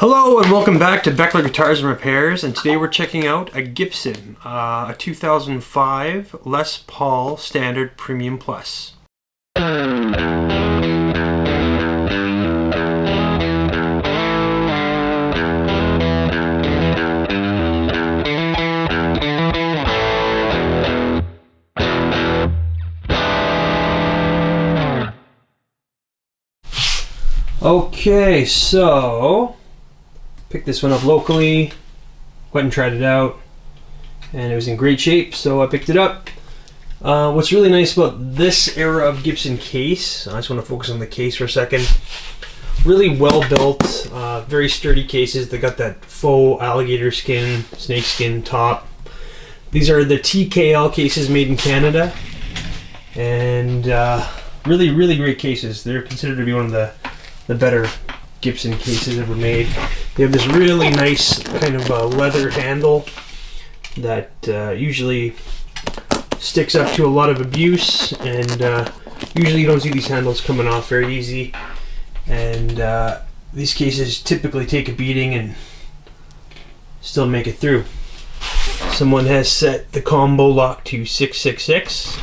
Hello and welcome back to Beckler Guitars and Repairs, and today we're checking out a Gibson, a 2005 Les Paul Standard Premium Plus. Okay, so picked this one up locally, went and tried it out, and it was in great shape, so I picked it up. What's really nice about this era of Gibson case, I just want to focus on the case for a second. Really well built, very sturdy cases. They got that faux alligator skin, snake skin top. These are the TKL cases made in Canada, and really great cases. They're considered to be one of the better Gibson cases ever made. They have this really nice kind of leather handle that usually sticks up to a lot of abuse, and usually you don't see these handles coming off very easy, and these cases typically take a beating and still make it through. Someone has set the combo lock to 666.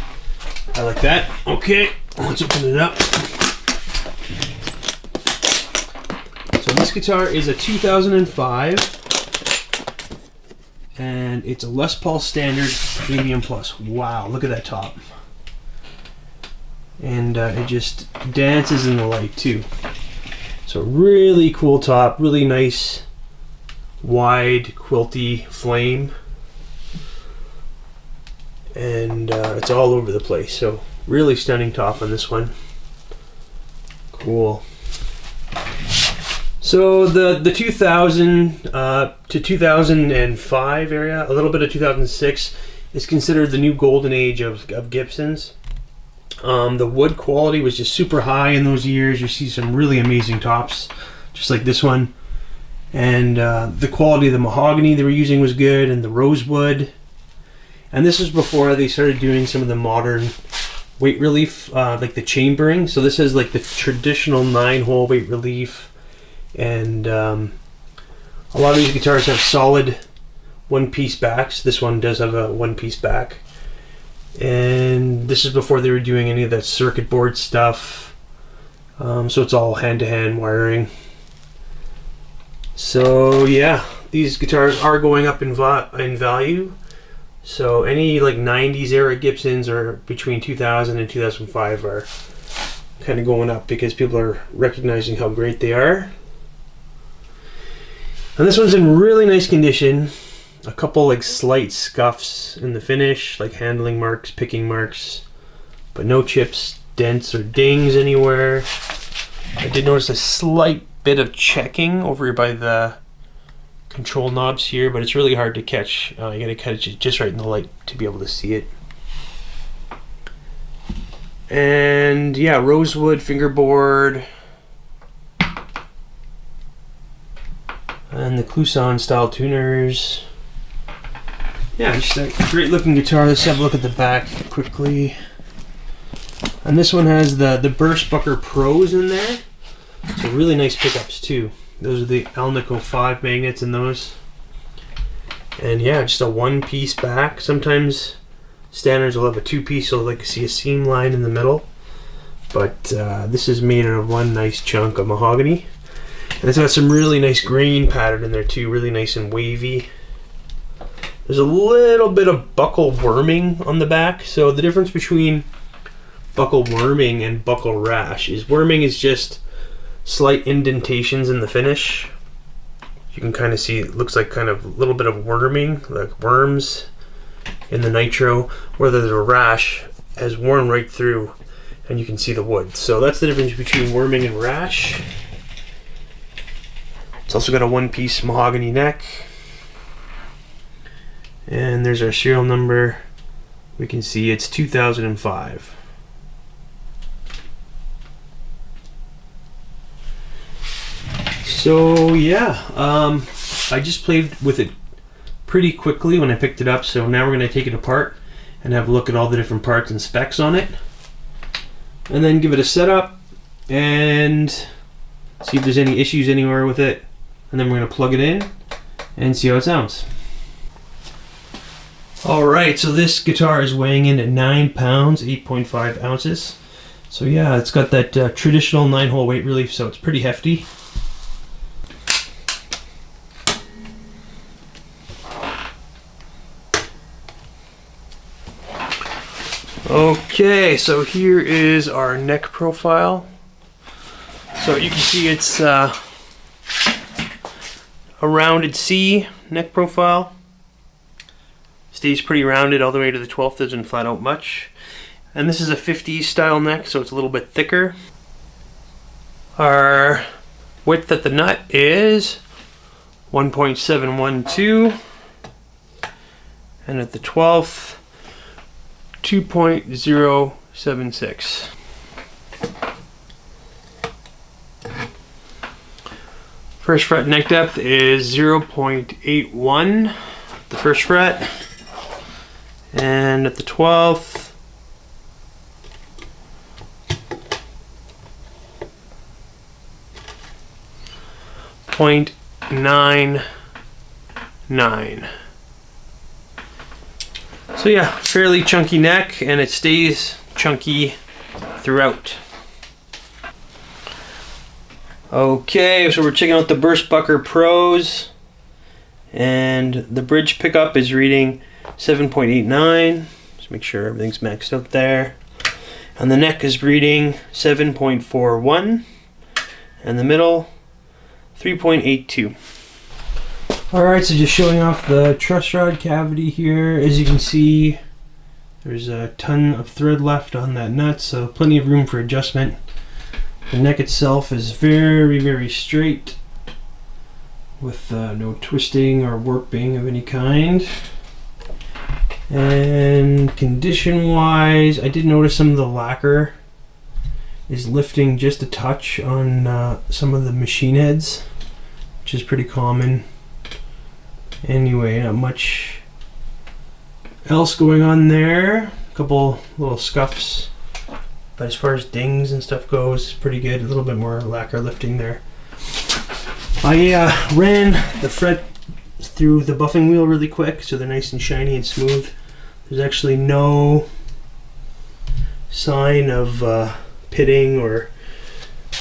I like that. Okay, let's open it up. So this guitar is a 2005, and it's a Les Paul Standard Premium Plus. Wow, look at that top. And it just dances in the light too. So really cool top, really nice wide quilty flame. And it's all over the place, so really stunning top on this one. Cool. So the 2000 to 2005 area, a little bit of 2006, is considered the new golden age of Gibsons. The wood quality was just super high in those years. You see some really amazing tops, just like this one. And the quality of the mahogany they were using was good, and the rosewood. And this was before they started doing some of the modern weight relief, like the chambering. So this is like the traditional 9-hole weight relief. And a lot of these guitars have solid one-piece backs. This one does have a one-piece back, and this is before they were doing any of that circuit board stuff, so it's all hand-to-hand wiring. So yeah, these guitars are going up in value. So any like 90s era Gibsons or between 2000 and 2005 are kind of going up because people are recognizing how great they are. And this one's in really nice condition. A couple like slight scuffs in the finish, like handling marks, picking marks, but no chips, dents, or dings anywhere. I did notice a slight bit of checking over by the control knobs here, but it's really hard to catch. You gotta catch it just right in the light to be able to see it. And yeah, rosewood fingerboard. And the Clouson style tuners. Yeah, just a great looking guitar. Let's have a look at the back quickly. And this one has the Burstbucker Pros in there. So really nice pickups too. Those are the Alnico 5 magnets in those. And yeah, just a one-piece back. Sometimes standards will have a two-piece, so like you see a seam line in the middle. But this is made out of one nice chunk of mahogany. And it's got some really nice grain pattern in there too, really nice and wavy. There's a little bit of buckle worming on the back. So the difference between buckle worming and buckle rash is worming is just slight indentations in the finish. You can kind of see it looks like kind of a little bit of worming, like worms in the nitro, where the rash has worn right through and you can see the wood. So that's the difference between worming and rash. It's also got a one-piece mahogany neck. And there's our serial number. We can see it's 2005. So yeah, I just played with it pretty quickly when I picked it up, so now we're going to take it apart and have a look at all the different parts and specs on it, and then give it a setup and see if there's any issues anywhere with it. and then we're going to plug it in and see how it sounds. Alright, so this guitar is weighing in at 9 pounds, 8.5 ounces. So yeah, it's got that traditional 9-hole weight relief, so it's pretty hefty. Okay, so here is our neck profile. So you can see it's a rounded C neck profile. Stays pretty rounded all the way to the 12th, doesn't flat out much. And this is a 50s style neck, so it's a little bit thicker. Our width at the nut is 1.712, and at the 12th, 2.076. First fret neck depth is 0.81, the first fret, and at the 12th, 0.99. So yeah, fairly chunky neck, and it stays chunky throughout. Okay, so we're checking out the Burstbucker Pros, and the bridge pickup is reading 7.89. Just make sure everything's maxed out there. And the neck is reading 7.41, and the middle 3.82. Alright, so just showing off the truss rod cavity here. As you can see, there's a ton of thread left on that nut, so plenty of room for adjustment. The neck itself is very, very straight, with no twisting or warping of any kind. And condition wise, I did notice some of the lacquer is lifting just a touch on some of the machine heads, which is pretty common. Anyway, not much else going on there. A couple little scuffs, but as far as dings and stuff goes, pretty good. A little bit more lacquer lifting there. I ran the fret through the buffing wheel really quick, so they're nice and shiny and smooth. There's actually no sign of pitting or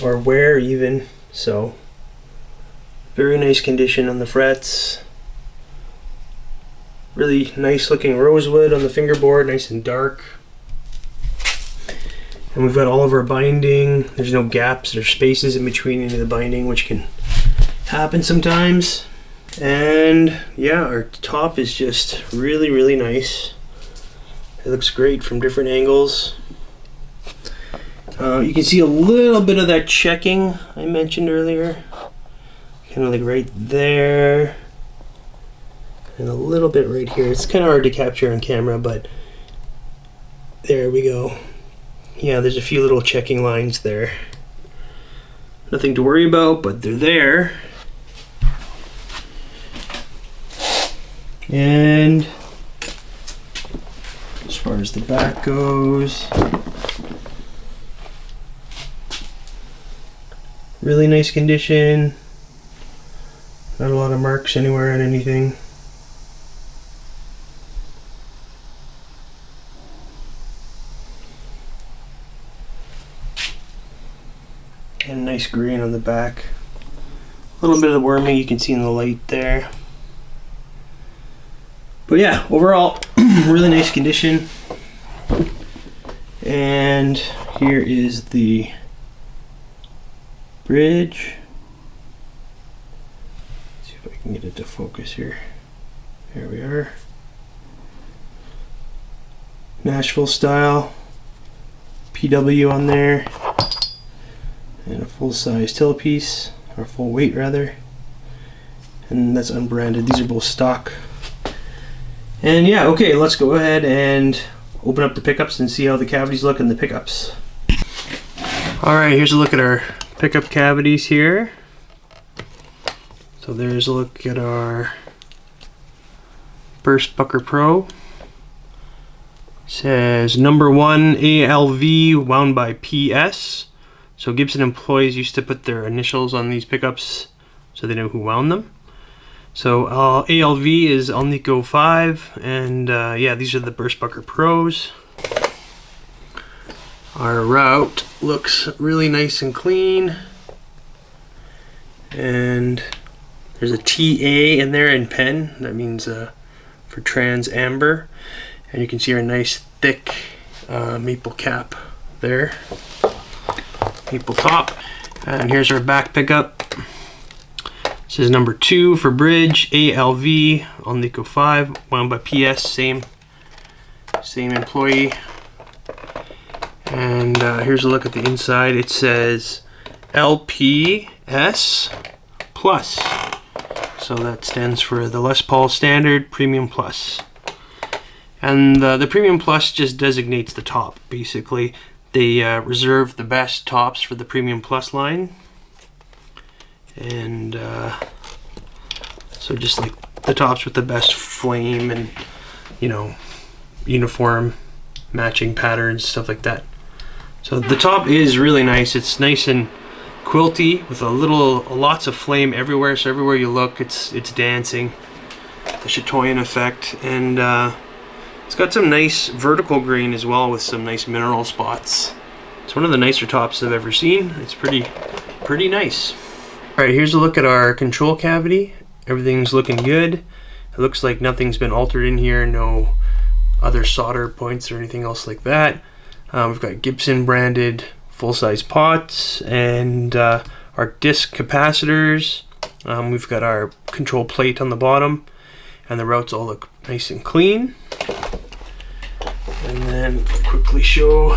wear even, so very nice condition on the frets. Really nice looking rosewood on the fingerboard, nice and dark. And we've got all of our binding. There's no gaps or spaces in between any of the binding, which can happen sometimes. And yeah, our top is just really, really nice. It looks great from different angles. You can see a little bit of that checking I mentioned earlier. Kind of like right there. And a little bit right here. It's kind of hard to capture on camera, but there we go. Yeah, there's a few little checking lines there. Nothing to worry about, but they're there. And as far as the back goes, really nice condition. Not a lot of marks anywhere on anything. And nice grain on the back. A little bit of the worming you can see in the light there. But yeah, overall, really nice condition. And here is the bridge. Let's see if I can get it to focus here. There we are. Nashville style. PW on there. And a full-size tailpiece, or full weight rather, and that's unbranded. These are both stock. And yeah, okay, let's go ahead and open up the pickups and see how the cavities look in the pickups. Alright, here's a look at our pickup cavities here. So there's a look at our Burstbucker Pro. It says number 1 ALV wound by PS. So Gibson employees used to put their initials on these pickups so they know who wound them. So ALV is Alnico 5, and yeah, these are the Burstbucker Pros. Our route looks really nice and clean, and there's a TA in there in pen. That means for trans amber, and you can see our nice thick maple cap there, maple top. And here's our back pickup. This is number 2 for bridge, ALV Alnico 5, wound by PS, same employee. And here's a look at the inside. It says LPS Plus. So that stands for the Les Paul Standard Premium Plus. And the Premium Plus just designates the top, basically. They reserve the best tops for the Premium Plus line. And so just like the tops with the best flame and, you know, uniform matching patterns, stuff like that. So the top is really nice. It's nice and quilty with lots of flame everywhere. So everywhere you look, it's dancing, the Chatoyan effect, and it's got some nice vertical grain as well with some nice mineral spots. It's one of the nicer tops I've ever seen. It's pretty nice. All right, here's a look at our control cavity. Everything's looking good. It looks like nothing's been altered in here. No other solder points or anything else like that. We've got Gibson branded full-size pots and our disc capacitors. We've got our control plate on the bottom, and the routes all look nice and clean. And then quickly show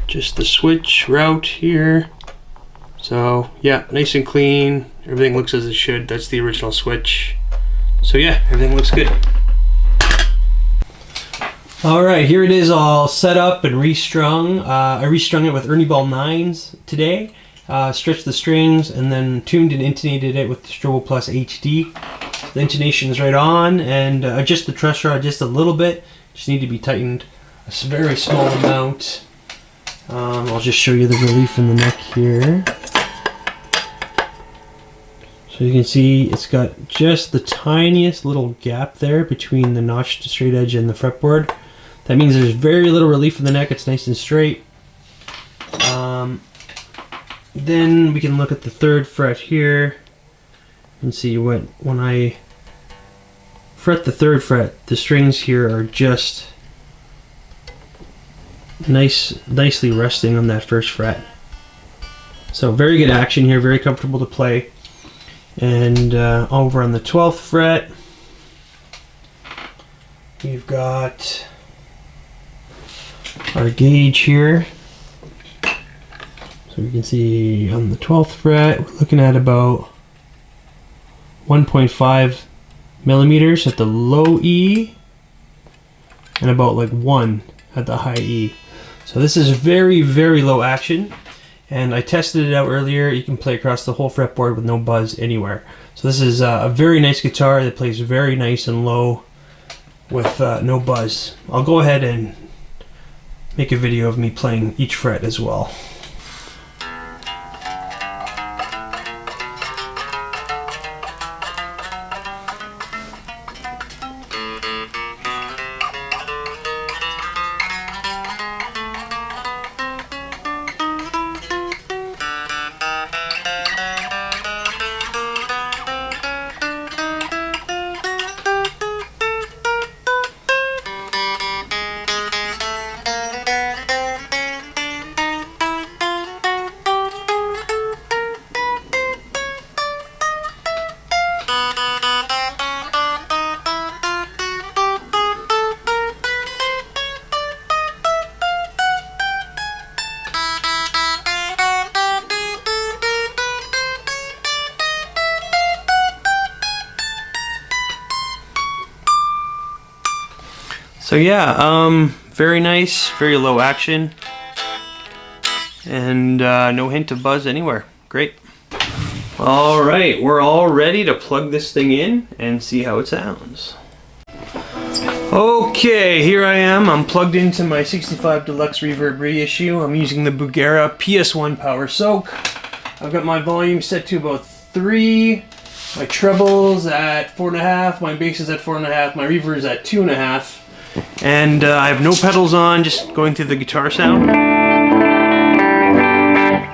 just the switch route here. So yeah, nice and clean. Everything looks as it should. That's the original switch. So yeah, everything looks good. Alright, here it is all set up and restrung. I restrung it with Ernie Ball 9s today. Stretched the strings and then tuned and intonated it with the Strobo Plus HD. The intonation is right on, and adjust the truss rod just a little bit. Just need to be tightened a very small amount. I'll just show you the relief in the neck here. So you can see it's got just the tiniest little gap there between the notched straight edge and the fretboard. That means there's very little relief in the neck. It's nice and straight. Then we can look at the 3rd fret here and see when I fret the 3rd fret, the strings here are just nicely resting on that 1st fret. So very good action here, very comfortable to play. And over on the 12th fret, we've got our gauge here. So you can see on the 12th fret, we're looking at about 1.5 millimeters at the low E, and about like 1 at the high E. So this is very low action, and I tested it out earlier. You can play across the whole fretboard with no buzz anywhere. So this is a very nice guitar that plays very nice and low with no buzz. I'll go ahead and make a video of me playing each fret as well. So yeah, very nice, very low action, and no hint of buzz anywhere. Great. All right, we're all ready to plug this thing in and see how it sounds. Okay, here I am. I'm plugged into my 65 Deluxe Reverb reissue. I'm using the Bugera PS1 Power Soak. I've got my volume set to about 3, my trebles at 4.5, my bass is at 4.5, my reverb is at 2.5, and I have no pedals on, just going through the guitar sound.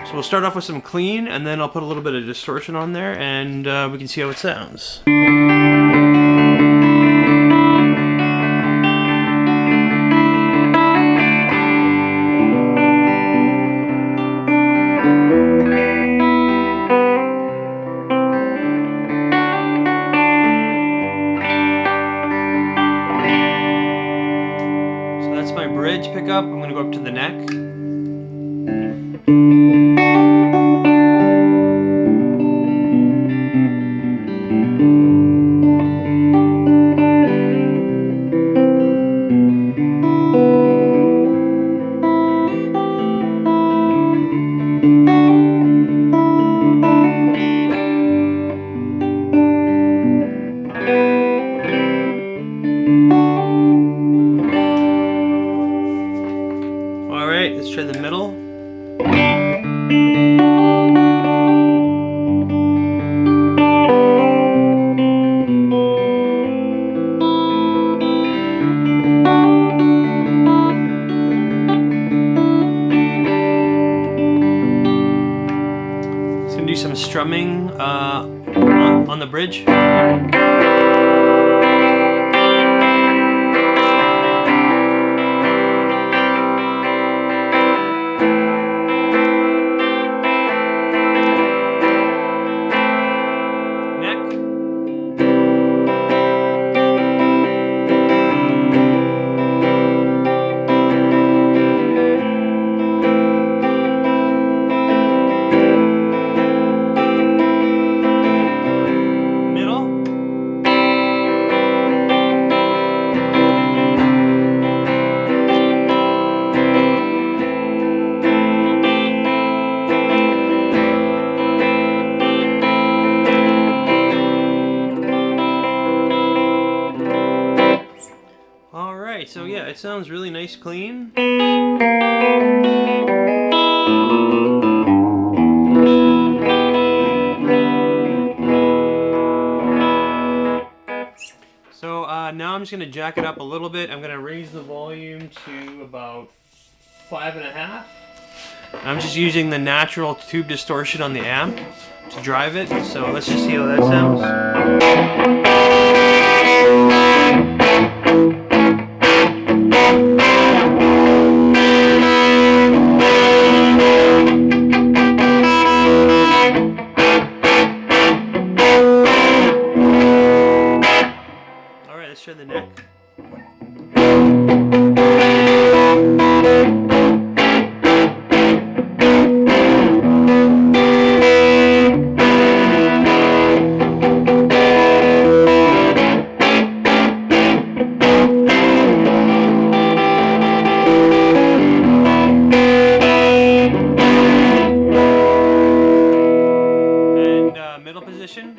So we'll start off with some clean, and then I'll put a little bit of distortion on there, and we can see how it sounds. That's my bridge pickup. I'm going to go up to the neck. Alright, let's try the middle. Just gonna do some strumming on the bridge. Alright, so yeah, it sounds really nice, clean. So now I'm just going to jack it up a little bit. I'm going to raise the volume to about 5.5. I'm just using the natural tube distortion on the amp to drive it, so let's just see how that sounds. Alright, let's try the neck. And middle position.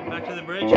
Back to the bridge.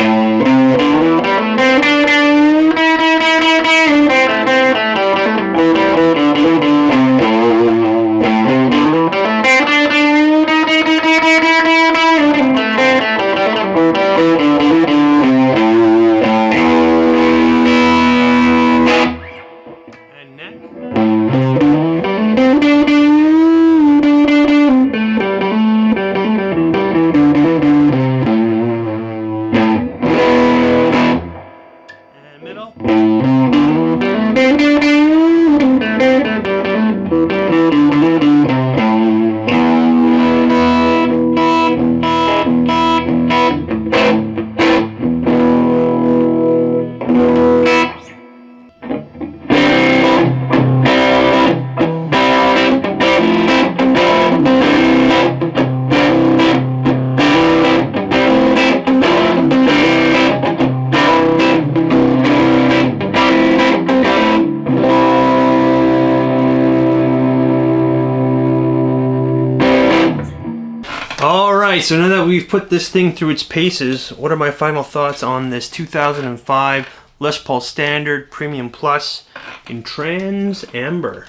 Alright, so now that we've put this thing through its paces, what are my final thoughts on this 2005 Les Paul Standard Premium Plus in Trans Amber?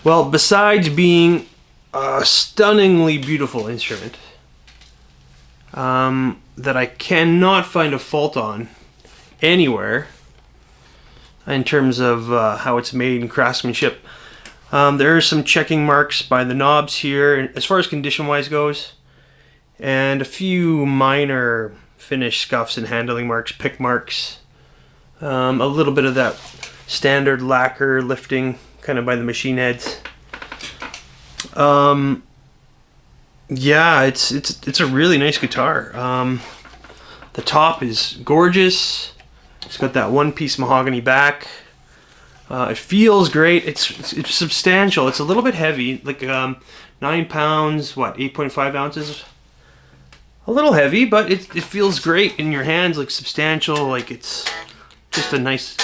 Well, besides being a stunningly beautiful instrument that I cannot find a fault on anywhere in terms of how it's made and craftsmanship, there are some checking marks by the knobs here as far as condition wise goes, and a few minor finish scuffs and handling marks, pick marks, a little bit of that standard lacquer lifting kind of by the machine heads. Yeah, it's a really nice guitar. The top is gorgeous. It's got that one-piece mahogany back. It feels great. It's substantial. It's a little bit heavy, like 9 pounds, what, 8.5 ounces? A little heavy, but it feels great in your hands, like substantial, like it's just a nice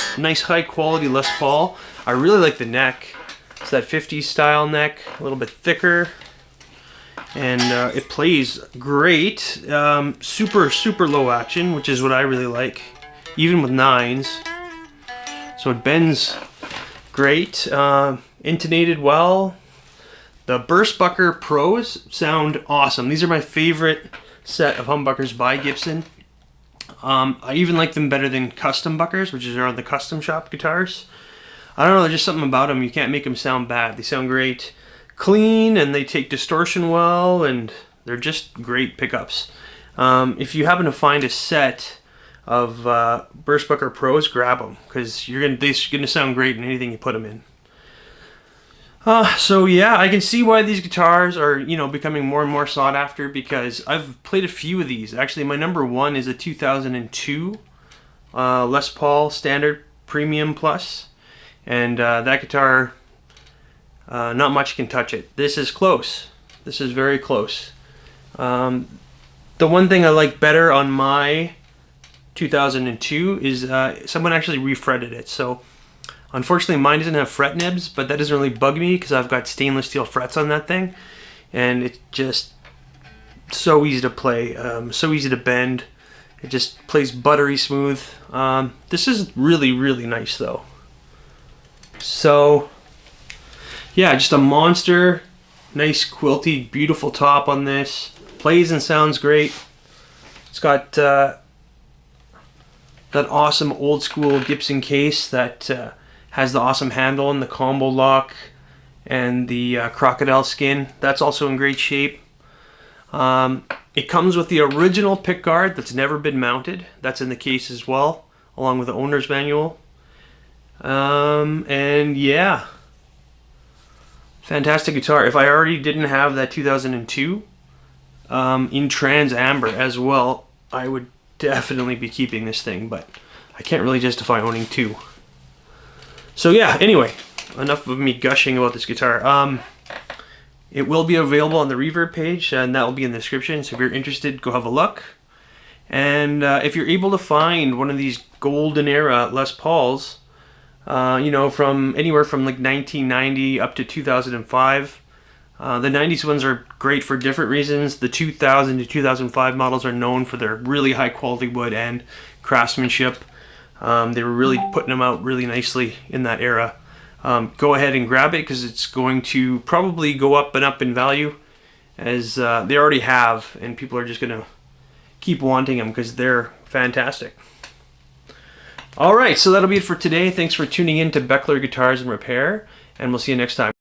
high quality Les Paul. I really like the neck. It's that 50s style neck, a little bit thicker, and it plays great. Super low action, which is what I really like, even with 9s. So it bends great, intonated well. The Burstbucker Pros sound awesome. These are my favorite set of humbuckers by Gibson. I even like them better than custom buckers, which are on the custom shop guitars. I don't know, there's just something about them. You can't make them sound bad. They sound great, clean, and they take distortion well, and they're just great pickups. If you happen to find a set of Burstbucker Pros, grab them, because they're gonna sound great in anything you put them in. So yeah, I can see why these guitars are, becoming more and more sought after, because I've played a few of these. Actually, my number one is a 2002 Les Paul Standard Premium Plus, and that guitar, not much can touch it. This is close. This is very close. The one thing I like better on my 2002 is someone actually refretted it. So unfortunately mine doesn't have fret nibs, but that doesn't really bug me because I've got stainless steel frets on that thing, and it's just so easy to play, so easy to bend. It just plays buttery smooth. This is really nice though. So yeah, just a monster, nice quilty, beautiful top on this. Plays and sounds great. It's got that awesome old school Gibson case that has the awesome handle and the combo lock and the crocodile skin. That's also in great shape. It comes with the original pickguard that's never been mounted. That's in the case as well, along with the owner's manual. And yeah, fantastic guitar. If I already didn't have that 2002 in Trans Amber as well, I would definitely be keeping this thing, but I can't really justify owning two. So yeah, anyway, enough of me gushing about this guitar. It will be available on the Reverb page, and that will be in the description, so if you're interested, go have a look. And if you're able to find one of these golden era Les Pauls, from anywhere from like 1990 up to 2005, the 90s ones are great for different reasons. The 2000 to 2005 models are known for their really high quality wood and craftsmanship. They were really putting them out really nicely in that era. Go ahead and grab it, because it's going to probably go up and up in value, as they already have, and people are just going to keep wanting them because they're fantastic. Alright, so that'll be it for today. Thanks for tuning in to Beckler Guitars and Repair, and we'll see you next time.